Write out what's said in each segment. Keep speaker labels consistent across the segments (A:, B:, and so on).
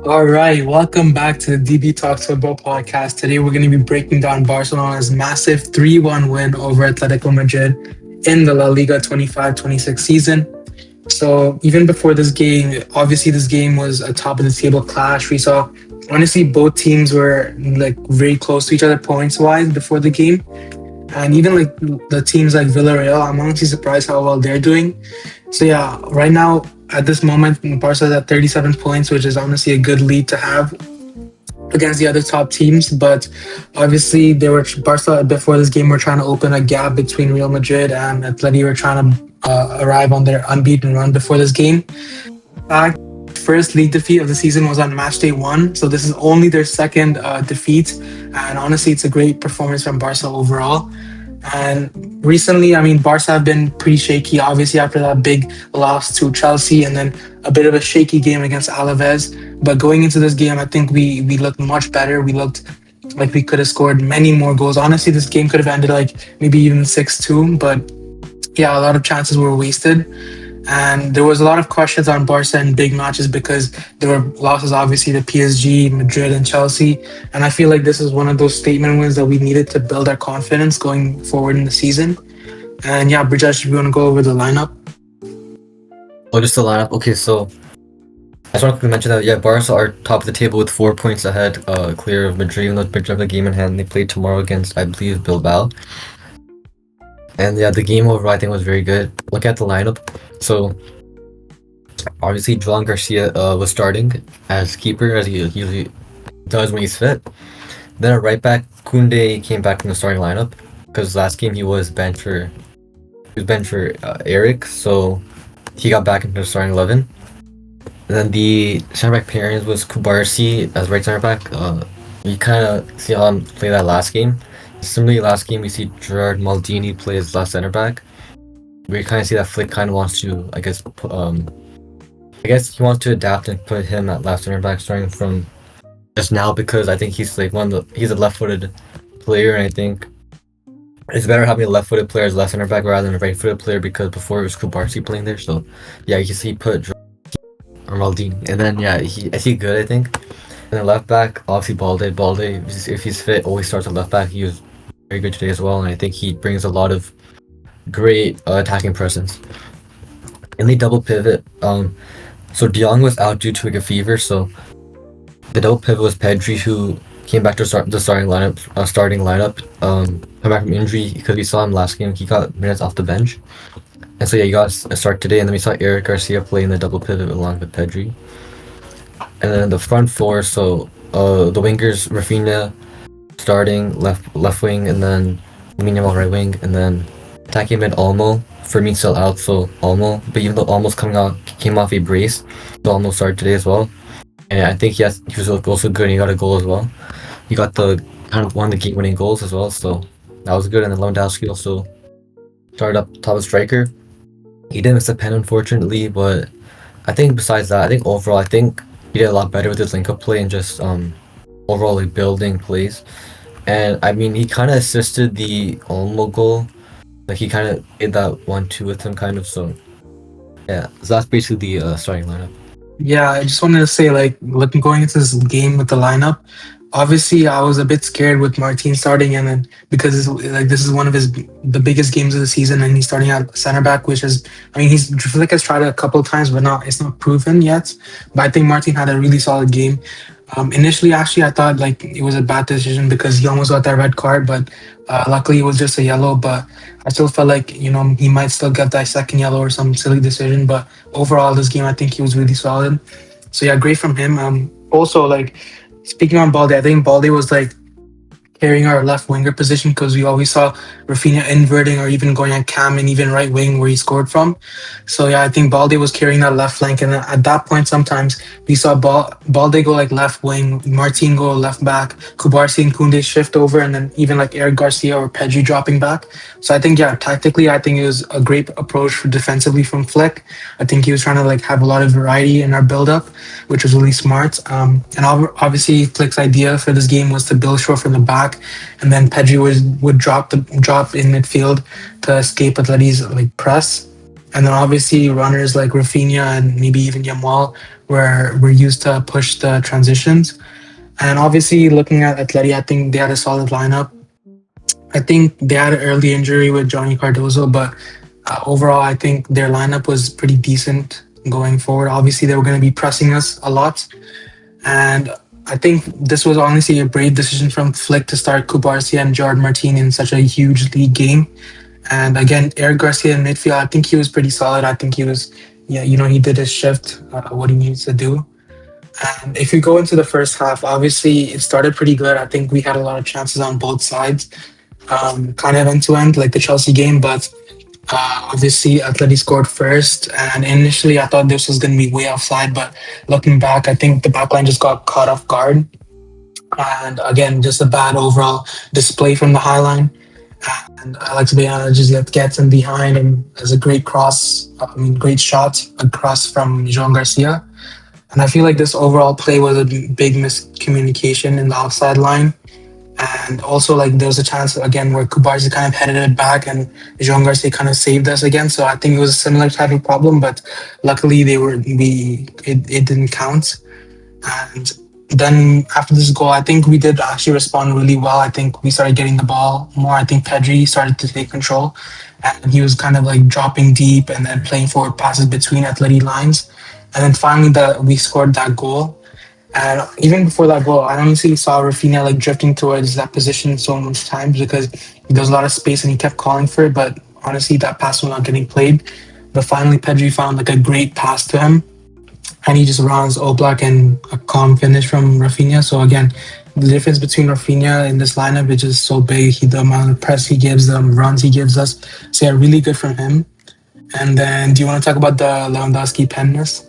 A: All right, welcome back to the DBTalks Football Podcast. Today we're going to be breaking down Barcelona's massive 3-1 win over Atletico Madrid in the La Liga 25-26 season. So even before this game, obviously this game was a top of the table clash. We saw honestly both teams were like very close to each other points wise before the game. And even like the teams like Villarreal, I'm honestly surprised how well they're doing. So yeah, right now at this moment, Barca is at 37 points, which is honestly a good lead to have against the other top teams. But obviously, they were Barca before this game were trying to open a gap between Real Madrid and Atleti. Were trying to arrive on their unbeaten run before this game. Fact, first league defeat of the season was on match day one, so this is only their second defeat. And honestly, it's a great performance from Barca overall. And recently, I mean, Barca have been pretty shaky, obviously, after that big loss to Chelsea and then a bit of a shaky game against Alaves. But going into this game, I think we looked much better. We looked like we could have scored many more goals. Honestly, this game could have ended like maybe even 6-2. But yeah, a lot of chances were wasted. And there was a lot of questions on Barca in big matches because there were losses, obviously, to PSG, Madrid, and Chelsea. And I feel like this is one of those statement wins that we needed to build our confidence going forward in the season. And yeah, Brijesh, if you want to go over the lineup.
B: Oh, just the lineup. Okay, so I just want to mention that Barca are top of the table with 4 points ahead, clear of Madrid, even though Madrid have the game in hand. They play tomorrow against, I believe, Bilbao. And yeah, the game overall I think was very good. Look at the lineup. So obviously Joan Garcia was starting as keeper, as he usually does when he's fit. Then at right back, Koundé came back from the starting lineup because last game he was benched for Eric, so he got back into the starting 11. And then the center back pairings was Cubarsí as right center back. You kind of see him play that last game. Similarly, last game we see Gerard Maldini play as left center back. We kind of see that Flick kind of wants to, I guess he wants to adapt and put him at left center back starting from just now because I think he's like he's a left-footed player, and I think it's better having a left-footed player as left center back rather than a right-footed player because before it was Cubarsí playing there. So yeah, he put or Maldini, and then yeah, he's good, I think. And then left back, obviously Balde, if he's fit, always starts at left back. He was very good today as well, and I think he brings a lot of great attacking presence. In the double pivot, so De Jong was out due to a fever, so the double pivot was Pedri, who came back to start the starting lineup. Come back from injury because we saw him last game. He got minutes off the bench, and so yeah, he got a start today. And then we saw Eric Garcia play in the double pivot along with Pedri. And then the front four, so the wingers, Raphinha starting left wing, and then Lamine Yamal right wing, and then attacking mid Olmo. Fermin still out, so Olmo. But even though Olmo's came off a brace, so Olmo started today as well. And I think he was also good, and he got a goal as well. He got the kind of one of the game-winning goals as well, so that was good. And then Lewandowski also started up top of striker. He didn't miss a pen, unfortunately, but I think besides that, I think overall, I think he did a lot better with his link-up play and just overall like building plays. And I mean, he kind of assisted the Olmo goal. Like he kind of did that 1-2 with him, kind of. So yeah, so that's basically the starting lineup.
A: Yeah, I just wanted to say, like, going into this game with the lineup, obviously I was a bit scared with Martin starting, and then because this is one of the biggest games of the season, and he's starting at center back, which is, I mean, Flick has tried it a couple of times, but it's not proven yet. But I think Martin had a really solid game. Initially, actually, I thought like it was a bad decision because he almost got that red card, but luckily it was just a yellow. But I still felt like he might still get that second yellow or some silly decision. But overall, this game I think he was really solid. So yeah, great from him. Also, like speaking on Balde, I think Balde was like carrying our left winger position because we always saw Raphinha inverting or even going at cam and even right wing where he scored from. So yeah, I think Balde was carrying that left flank, and at that point sometimes we saw Balde go like left wing, Martin go left back, Cubarsí and Koundé shift over, and then even like Eric Garcia or Pedri dropping back. So I think yeah, tactically I think it was a great approach for defensively from Flick. I think he was trying to like have a lot of variety in our build up, which was really smart. And obviously Flick's idea for this game was to build short from the back, and then Pedri would drop in midfield to escape Atleti's like press. And then obviously runners like Raphinha and maybe even Yamal we're used to push the transitions. And obviously, looking at Atleti, I think they had a solid lineup. I think they had an early injury with Johnny Cardozo, but overall, I think their lineup was pretty decent going forward. Obviously, they were going to be pressing us a lot, and I think this was honestly a brave decision from Flick to start Cubarsí and Gerard Martin in such a huge league game. And again, Eric Garcia in midfield, I think he was pretty solid. I think he was, yeah, he did his shift, what he needs to do. And if you go into the first half, obviously it started pretty good. I think we had a lot of chances on both sides, kind of end to end, like the Chelsea game. But obviously, Atleti scored first. And initially, I thought this was going to be way offside. But looking back, I think the backline just got caught off guard. And again, just a bad overall display from the high line. And Alex Bayana just gets him behind and has a great cross, great shot across from João Garcia. And I feel like this overall play was a big miscommunication in the offside line. And also, like, there was a chance again where Cubarsí kind of headed it back and João Garcia kind of saved us again. So I think it was a similar type of problem, but luckily it didn't count. And then after this goal, I think we did actually respond really well. I think we started getting the ball more. I think Pedri started to take control, and he was kind of like dropping deep and then playing forward passes between Atleti lines. And then finally, we scored that goal. And even before that goal, I honestly saw Raphinha like drifting towards that position so much times because there was a lot of space and he kept calling for it. But honestly, that pass was not getting played. But finally, Pedri found like a great pass to him, and he just runs Oblak and a calm finish from Raphinha. So again, the difference between Raphinha in this lineup is just so big. The amount of press he gives them, runs he gives us. So yeah, really good from him. And then, do you want to talk about the Lewandowski pen miss?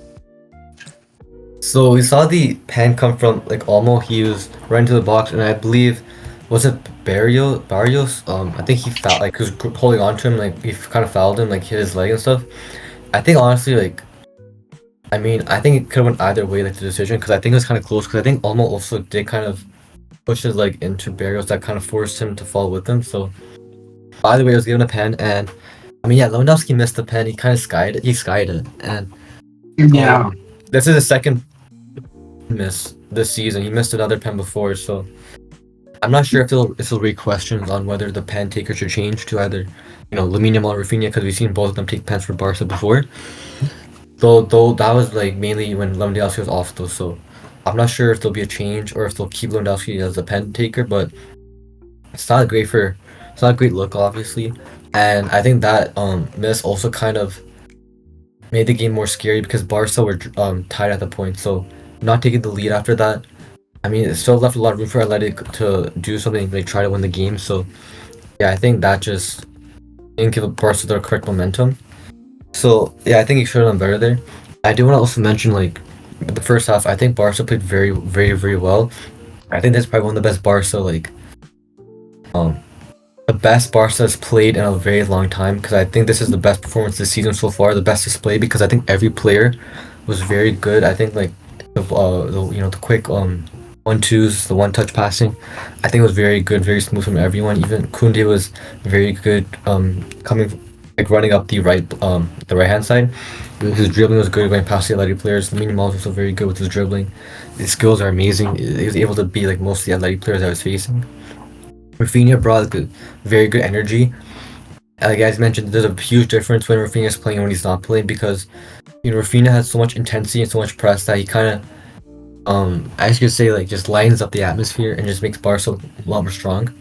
B: So we saw the pen come from like Olmo. He was right into the box, and I believe was it Barrios? I think he fouled, like he was holding on to him, like he kind of fouled him, like hit his leg and stuff. I think honestly, like, I think it could have went either way, like the decision, because I think it was kind of close. Because I think Olmo also did kind of push his leg into Barrios, that kind of forced him to fall with him. So either way, it was given a pen, and Lewandowski missed the pen. He kind of skied it. He skied it, and this is the second miss this season. He missed another pen before, so I'm not sure if it'll raise questions on whether the pen taker should change to either, Lamine Yamal or Raphinha, because we've seen both of them take pens for Barca before. Though that was like mainly when Lewandowski was off though, so I'm not sure if there'll be a change or if they'll keep Lewandowski as a pen taker, but it's not a great look, obviously. And I think that miss also kind of made the game more scary because Barca were tied at the point, so not taking the lead after that, it still left a lot of room for Atleti to do something, like try to win the game. So yeah, I think that just didn't give Barca the correct momentum. So yeah, I think he should have done better there. I do want to also mention, like, the first half, I think Barca played very, very, very well. I think that's probably one of the best Barca, like, the best Barca has played in a very long time, because I think this is the best performance this season so far, the best display, because I think every player was very good. I think, like, the quick 1-2s, the one-touch passing, I think it was very good, very smooth from everyone. Even Koundé was very good, running up the right hand side. His dribbling was good, going past the Atleti players. Lamine Yamal was also very good with his dribbling. His skills are amazing. He was able to beat like most of the Atleti players I was facing. Raphinha brought like a very good energy. Like guys mentioned, there's a huge difference when Raphinha is playing and when he's not playing, because Raphinha has so much intensity and so much press that he kind of I could say, like, just lightens up the atmosphere and just makes Barca a lot more strong.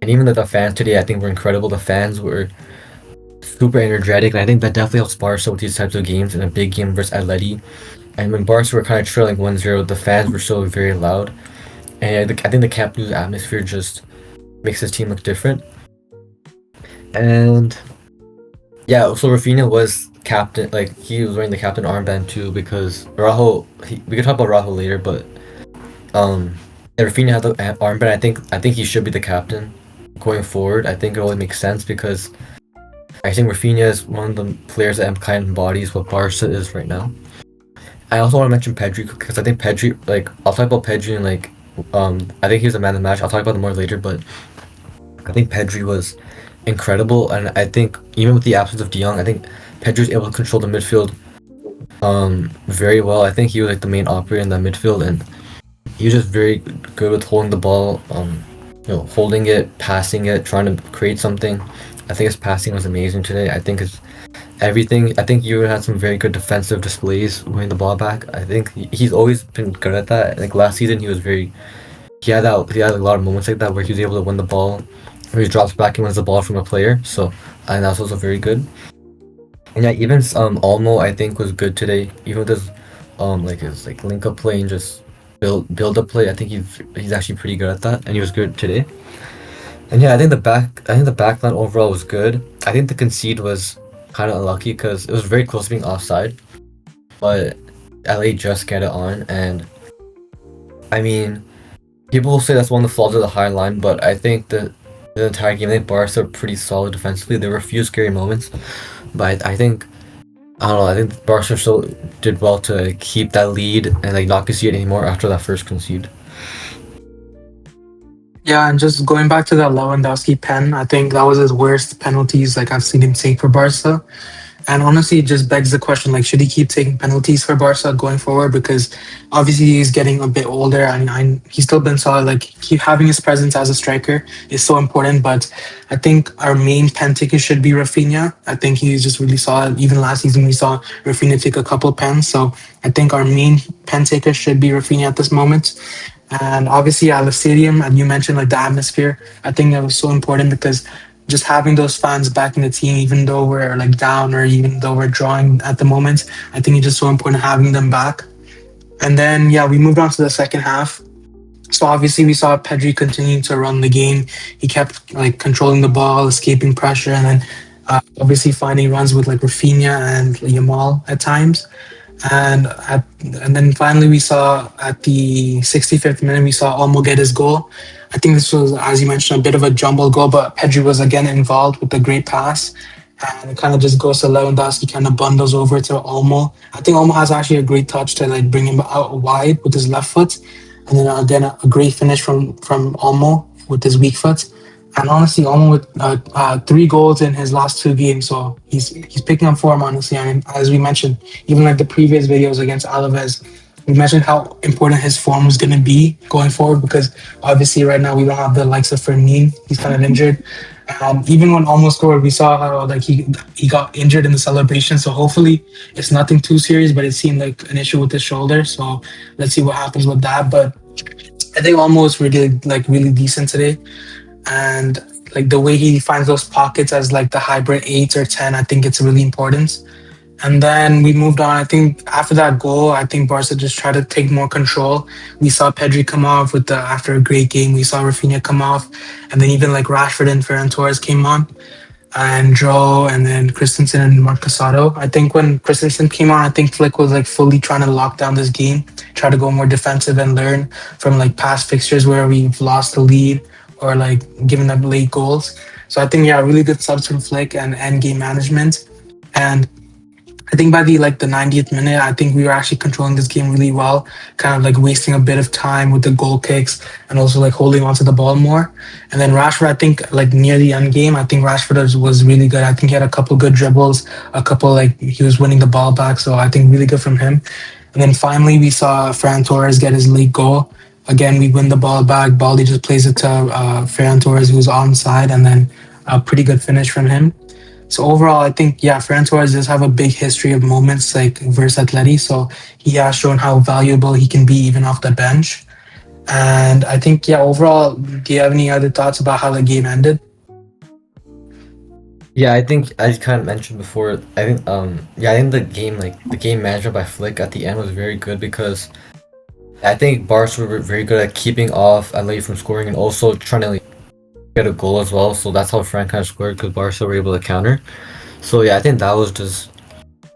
B: And even the fans today, I think, were incredible. The fans were super energetic, and I think that definitely helps Barca with these types of games in a big game versus Atleti. And when Barca were kind of trailing 1-0, the fans were still very loud. And I think the Camp Nou atmosphere just makes his team look different. And yeah, so Raphinha was captain, like, he was wearing the captain armband too, because we could talk about Rahul later, but Raphinha had the armband. I think he should be the captain going forward. I think it only makes sense because I think Raphinha is one of the players that kind of embodies what Barca is right now. I also want to mention Pedri, because I think Pedri, like, I'll talk about Pedri and, like, I think he was the man of the match. I'll talk about him more later, but I think Pedri was incredible, and I think even with the absence of De Jong, I think Pedri was able to control the midfield very well. I think he was like the main operator in that midfield, and he was just very good with holding the ball, holding it, passing it, trying to create something. I think his passing was amazing today. I think his everything. I think you had some very good defensive displays winning the ball back. I think he's always been good at that. Like last season, he was very. He had a lot of moments like that where he was able to win the ball, where he drops back and wins the ball from a player. So I think that's also very good. And yeah, even Olmo I think was good today. Even with his his like link up play and just build up play. I think he's actually pretty good at that, and he was good today. And yeah, I think the back line overall was good. I think the concede was kind of unlucky because it was very close to being offside, but LA just get it on, and I mean, people will say that's one of the flaws of the high line, but I think that the entire game, I think Barca are pretty solid defensively. There were a few scary moments, but I think I don't know. I think Barca still did well to keep that lead and like not concede anymore after that first concede.
A: Yeah, and just going back to that Lewandowski pen, I think that was his worst penalties like I've seen him take for Barca. And honestly, it just begs the question: like, should he keep taking penalties for Barca going forward? Because obviously he's getting a bit older, and he's still been solid. Like, keep having his presence as a striker is so important. But I think our main pen taker should be Rafinha. I think he's just really solid. Even last season, we saw Rafinha take a couple pens. So I think our main pen taker should be Rafinha at this moment. And obviously, at the stadium, and you mentioned like the atmosphere, I think that was so important because just having those fans back in the team, even though we're like down or even though we're drawing at the moment, I think it's just so important having them back. And then, yeah, we moved on to the second half. So obviously, we saw Pedri continuing to run the game. He kept like controlling the ball, escaping pressure, and then obviously finding runs with like Rafinha and Yamal at times. And and then finally we saw at the 65th minute we saw Olmo get his goal. I think this was, as you mentioned, a bit of a jumble goal, but Pedri was again involved with a great pass, and it kind of just goes to Lewandowski, kind of bundles over to Olmo. I think Olmo has actually a great touch to like bring him out wide with his left foot, and then again a great finish from Olmo with his weak foot. And honestly, Olmo with three goals in his last two games, so he's picking up form. Honestly, I mean, as we mentioned, even like the previous videos against Alaves, we mentioned how important his form was going to be going forward because obviously right now we don't have the likes of Fermin. He's kind of injured. Even when Olmo scored, we saw how like he got injured in the celebration. So hopefully it's nothing too serious, but it seemed like an issue with his shoulder. So let's see what happens with that. But I think Olmo was really decent today, and like the way he finds those pockets as like the hybrid 8 or 10, I think it's really important. And then we moved on. I think after that goal, I think Barca just tried to take more control. We saw Pedri come off with the after a great game. We saw Rafinha come off, and then even like Rashford and Ferran Torres came on, and Joe, and then Christensen and Marcasado. I think when Christensen came on, I think Flick was like fully trying to lock down this game, try to go more defensive and learn from like past fixtures where we've lost the lead or like given up late goals. So I think, yeah, really good subs from Flick and end game management. And I think by the 90th minute, I think we were actually controlling this game really well, kind of like wasting a bit of time with the goal kicks and also like holding onto the ball more. And then Rashford, I think like near the end game, I think Rashford was really good. I think he had a couple good dribbles, a couple like he was winning the ball back. So I think really good from him. And then finally, we saw Ferran Torres get his league goal. Again, we win the ball back. Baldy just plays it to Ferran Torres, who's onside, and then a pretty good finish from him. So overall, I think, yeah, Ferran Torres does have a big history of moments like versus Atleti. So he has shown how valuable he can be even off the bench. And I think, yeah, overall, do you have any other thoughts about how the game ended?
B: Yeah, I think as you kind of mentioned before, I think the game management by Flick at the end was very good because I think Barca were very good at keeping off Atleti from scoring and also trying to like get a goal as well. So that's how Frank kind of scored because Barca were able to counter. So yeah, I think that was just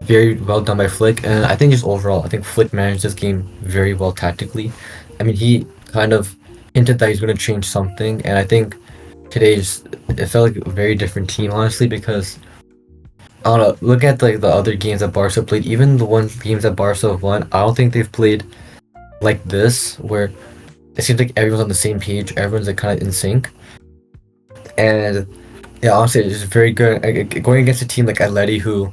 B: very well done by Flick, and I think just overall, I think Flick managed this game very well tactically. I mean, he kind of hinted that he's going to change something, and I think today's it felt like a very different team honestly because I don't know. Looking at like the other games that Barca played, even the games that Barca have won, I don't think they've played like this where it seems like everyone's on the same page, everyone's like kind of in sync, and yeah, honestly, it's very good going against a team like Atleti who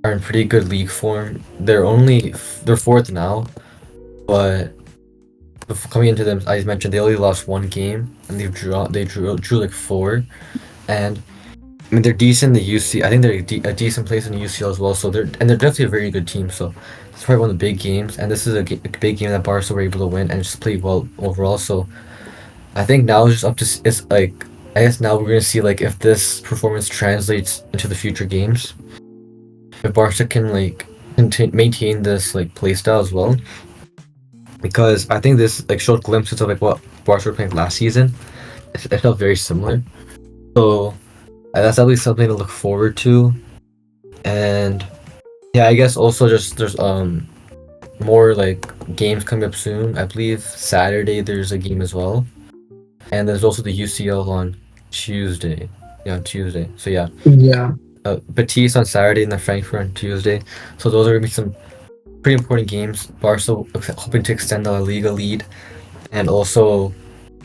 B: are in pretty good league form. They're fourth now, but coming into them, I mentioned they only lost one game and they drew like four, and I mean they're decent in the UC. I think they're a decent place in the UCL as well. So they're definitely a very good team. So it's probably one of the big games, and this is a big game that Barca were able to win and just play well overall. So I think now it's just up to it's like I guess now we're gonna see like if this performance translates into the future games. If Barca can like maintain this like play style as well, because I think this like showed glimpses of like what Barca were playing last season. It felt very similar. So that's at least something to look forward to. And yeah, I guess also just there's more like games coming up soon. I believe Saturday there's a game as well, and there's also the UCL on Tuesday. Yeah, on Tuesday. So yeah,
A: Yeah.
B: Betis on Saturday and then Frankfurt on Tuesday. So those are gonna be some pretty important games. Barca hoping to extend the LaLiga lead, and also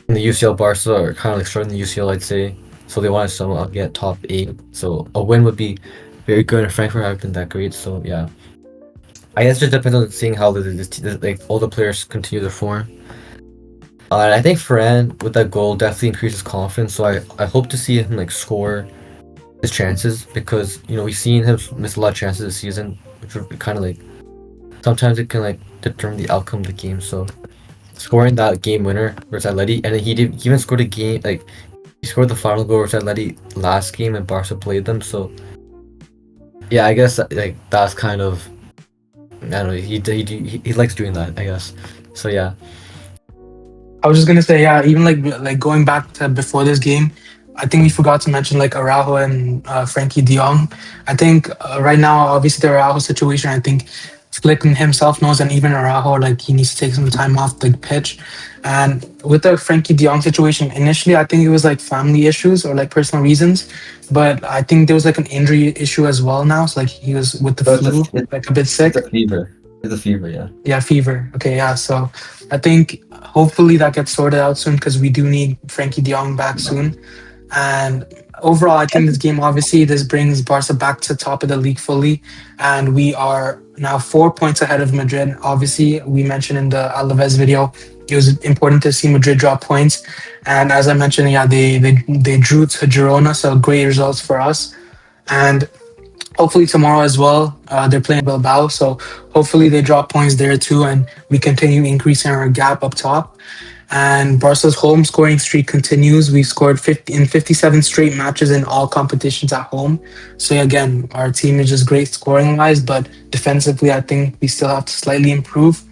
B: in the UCL, Barca are kind of like starting the UCL, I'd say. So they want to somehow get top 8. So a win would be very good, and Frankfurt haven't been that great. So yeah, I guess it just depends on seeing how like all the players continue their form. And I think Ferran with that goal definitely increases confidence. So I hope to see him like score his chances, because we've seen him miss a lot of chances this season, which are kind of like sometimes it can like determine the outcome of the game. So scoring that game winner versus Atleti, and then he even scored a game like he scored the final goal versus Atleti last game and Barca played them. So yeah, I guess like that's kind of I don't know. He likes doing that, I guess. So yeah.
A: I was just gonna say, yeah, even like going back to before this game, I think we forgot to mention like Araujo and Frankie De Jong. I think right now, obviously the Araujo situation, I think Flick himself knows, and even Araujo, like he needs to take some time off the pitch. And with the Frankie De Jong situation, initially I think it was like family issues or like personal reasons, but I think there was like an injury issue as well now. So like he was with the
B: So
A: flu, like a bit sick.
B: it's a fever. It's a fever, yeah.
A: Yeah, fever. Okay, yeah. So I think hopefully that gets sorted out soon, because we do need Frankie De Jong back soon. And overall, I think this game, obviously, this brings Barca back to top of the league fully. And we are now 4 points ahead of Madrid. Obviously, we mentioned in the Alaves video, it was important to see Madrid drop points. And as I mentioned, yeah, they drew to Girona, so great results for us. And hopefully tomorrow as well, they're playing Bilbao. So hopefully they drop points there too, and we continue increasing our gap up top. And Barca's home scoring streak continues. We've scored 50 in 57 straight matches in all competitions at home. So yeah, again, our team is just great scoring wise, but defensively, I think we still have to slightly improve.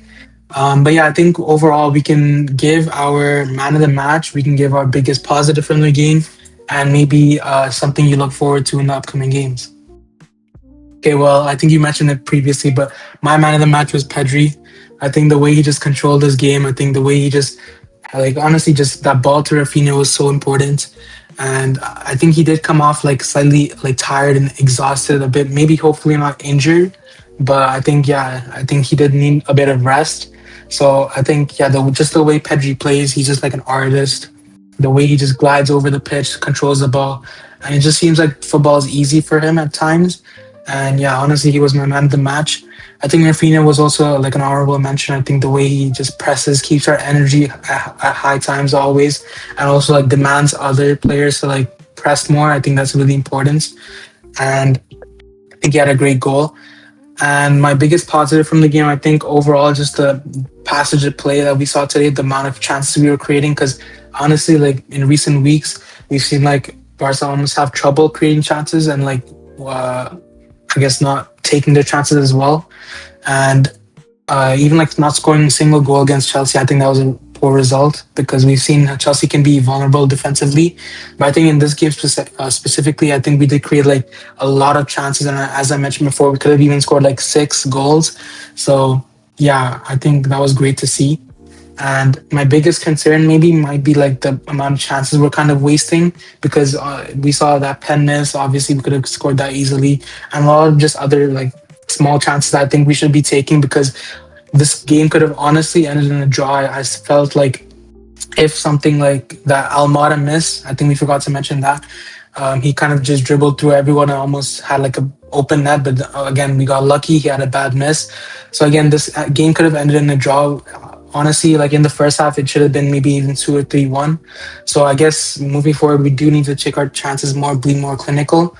A: But yeah, I think overall we can give our man of the match. We can give our biggest positive from the game, and maybe something you look forward to in the upcoming games. Okay, well, I think you mentioned it previously, but my man of the match was Pedri. I think the way he just controlled his game, I think the way he just, like, honestly, just that ball to Raphinha was so important. And I think he did come off like slightly like tired and exhausted a bit, maybe hopefully not injured. But I think, yeah, I think he did need a bit of rest. So I think, yeah, just the way Pedri plays, he's just like an artist. The way he just glides over the pitch, controls the ball. And it just seems like football is easy for him at times. And yeah, honestly, he was my man of the match. I think Raphinha was also like an honorable mention. I think the way he just presses, keeps our energy at high times always, and also like demands other players to like press more. I think that's really important. And I think he had a great goal. And my biggest positive from the game, I think overall, just the passage of play that we saw today, the amount of chances we were creating. Because honestly, like in recent weeks, we've seen like Barca almost have trouble creating chances, and like I guess not taking their chances as well. And even like not scoring a single goal against Chelsea, I think that was a poor result, because we've seen Chelsea can be vulnerable defensively. But I think in this game specifically, I think we did create like a lot of chances. And as I mentioned before, we could have even scored like 6 goals. So yeah, I think that was great to see. And my biggest concern maybe might be like the amount of chances we're kind of wasting, because we saw that pen miss. Obviously, we could have scored that easily, and a lot of just other like small chances I think we should be taking, because this game could have honestly ended in a draw. I felt like if something like that Almada miss, I think we forgot to mention that. He kind of just dribbled through everyone and almost had like a open net, but again, we got lucky. He had a bad miss. So again, this game could have ended in a draw. Honestly, like in the first half, it should have been maybe even 2 or 3-1. So I guess moving forward, we do need to check our chances more, be more clinical.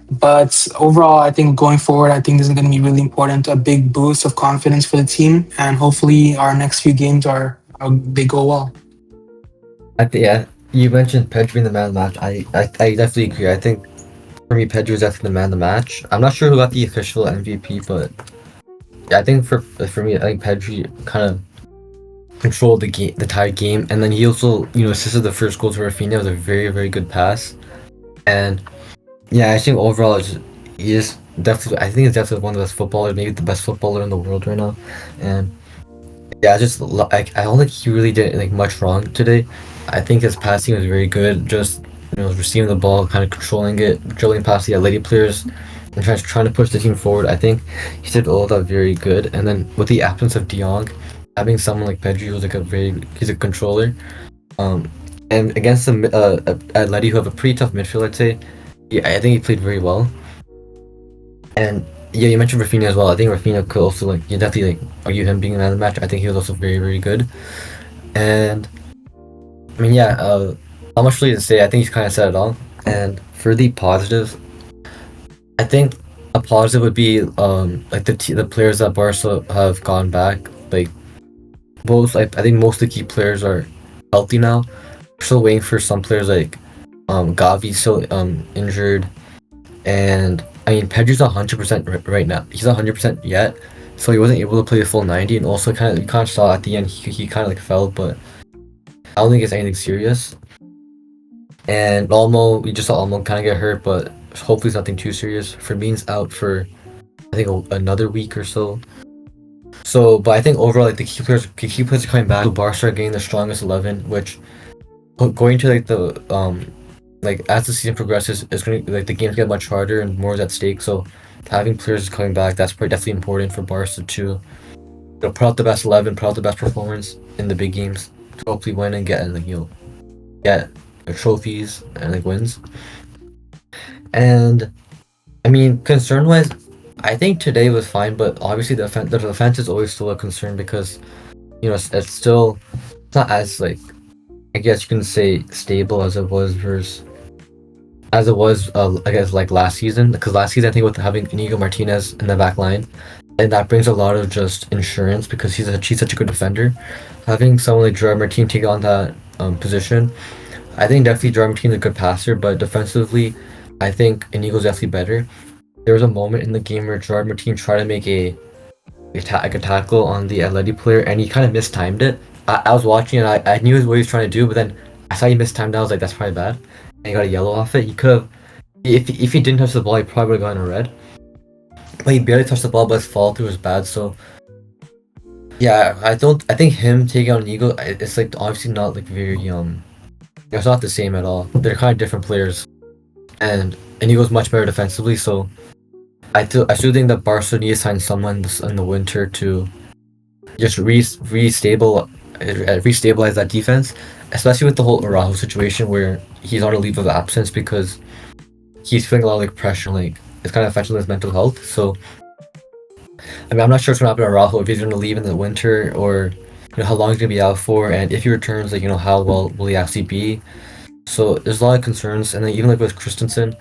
A: But overall, I think going forward, I think this is going to be really important, a big boost of confidence for the team, and hopefully our next few games they go well.
B: Yeah, you mentioned Pedri being the man of the match. I definitely agree. I think for me, Pedri was definitely the man of the match. I'm not sure who got the official MVP, but yeah, I think for me, I think Pedri kind of controlled the game, the entire game, and then he also assisted the first goal to Raphinha. It was a very, very good pass, and yeah, I think overall he is definitely. I think he's definitely one of the best footballers, maybe the best footballer in the world right now, and yeah, I don't think he really did like much wrong today. I think his passing was very good. Just receiving the ball, kind of controlling it, dribbling past the Atleti players, and trying to push the team forward. I think he did all of that very good. And then with the absence of De Jong, having someone like Pedri who's like he's a controller. And against the Atleti who have a pretty tough midfield, I'd say. Yeah, I think he played very well. And yeah, you mentioned Raphinha as well. I think Raphinha could also you definitely argue him being a man of the match. I think he was also very, very good. And I mean, yeah, not much really to say. I think he's kind of said it all. And for the positives, I think a positive would be the players that Barca have gone back. Like I think most of the key players are healthy now. We're still waiting for some players like Gavi's still injured, and I mean Pedri's not 100% right now. He's not 100% yet, so he wasn't able to play the full 90. And also you kind of saw at the end he kind of fell, but I don't think it's anything serious. And Olmo, we just saw Olmo kind of get hurt, but hopefully it's nothing too serious. Fermin's out for I think another week or so. So, but I think overall the key players are coming back. So Barca are getting the strongest 11, which going to the as the season progresses, it's going to the games get much harder and more is at stake. So having players coming back, that's definitely important for Barca to put out the best 11, put out the best performance in the big games to hopefully win and get trophies and wins. And I mean, concern wise, I think today was fine, but obviously the defense is always still a concern because it's not as I guess you can say stable as it was I guess last season, because last season I think with having Inigo Martinez in the back line, and that brings a lot of just insurance because he's such a good defender. Having someone like Gerard Martin take on that position, I think definitely Gerard Martin's a good passer, but defensively I think Inigo's definitely better. There was a moment in the game where Gerard Martin tried to make a tackle on the Atleti player and he kind of mistimed it. I was watching and I knew what he was trying to do, but then I saw he mistimed it. I was like, that's probably bad. And he got a yellow off it. He could have, if he didn't touch the ball, he probably would have gotten a red. But he barely touched the ball, but his fall through was bad. So yeah, I think him taking on Inigo, it's obviously not very it's not the same at all. They're kind of different players, and Inigo's much better defensively. So I still think that Barca needs to sign someone in the winter to just restabilize that defense, especially with the whole Araujo situation where he's on a leave of absence because he's feeling a lot of pressure, it's kind of affecting his mental health. So I mean, I'm not sure what's gonna happen to Araujo, if he's gonna leave in the winter or how long he's gonna be out for, and if he returns, how well will he actually be. So there's a lot of concerns. And then even with Christensen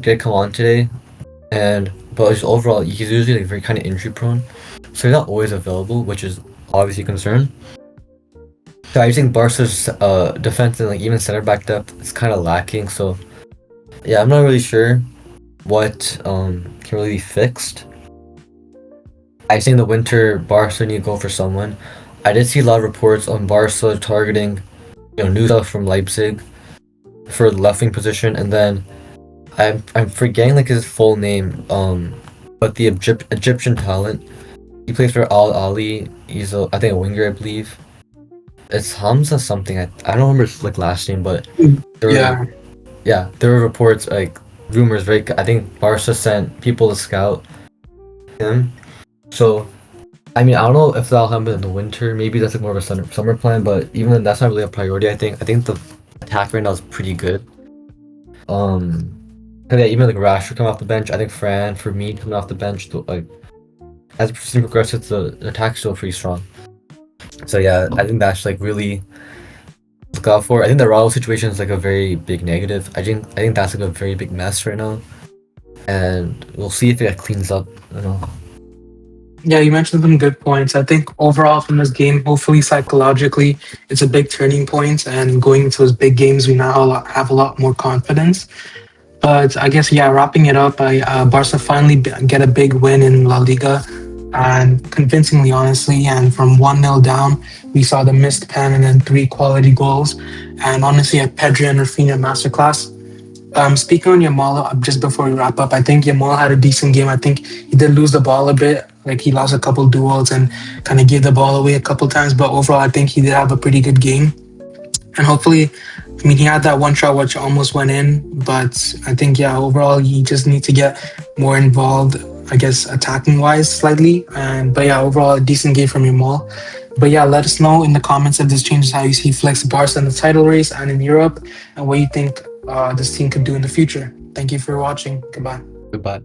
B: did come on today, but just overall he's usually very kind of injury prone, so he's not always available, which is obviously a concern. So I think Barca's defense and even center back depth is kind of lacking. So yeah, I'm not really sure what can really be fixed. I think in the winter Barca need to go for someone. I did see a lot of reports on Barca targeting Nusa from Leipzig for the left wing position, and then I'm forgetting his full name, but the Egyptian talent, he plays for Al Ali. He's I think a winger, I believe. It's Hamza something. I don't remember his last name, but there were reports, rumors, right? I think Barca sent people to scout him. So I mean, I don't know if that'll happen in the winter. Maybe that's more of a summer plan, but even then, that's not really a priority. I think the attack right now is pretty good. Yeah, even like Rashford coming off the bench. I think Ferran, for me, coming off the bench, like as the season progresses, the attack's still pretty strong. So yeah, I think that's like really look out for. I think the Raul situation is like a very big negative. I think that's like a very big mess right now, and we'll see if it cleans up. You know.
A: Yeah, you mentioned some good points. I think overall from this game, hopefully psychologically, it's a big turning point, and going into those big games, we now have a lot more confidence. But I guess, yeah, wrapping it up, Barca finally get a big win in La Liga, and convincingly, honestly. And from 1-0 down, we saw the missed pen and then 3 quality goals. And honestly, a Pedri and Raphinha masterclass. Speaking on Yamal, just before we wrap up, I think Yamal had a decent game. I think he did lose the ball a bit. Like he lost a couple duels and kind of gave the ball away a couple times. But overall, I think he did have a pretty good game. And hopefully, I mean, he had that one shot which almost went in. But I think, yeah, overall, you just need to get more involved, I guess, attacking wise slightly. But yeah, overall, a decent game from Yamal. But yeah, let us know in the comments if this changes how you see Flex Barca in the title race and in Europe, and what you think this team could do in the future. Thank you for watching. Goodbye.
B: Goodbye.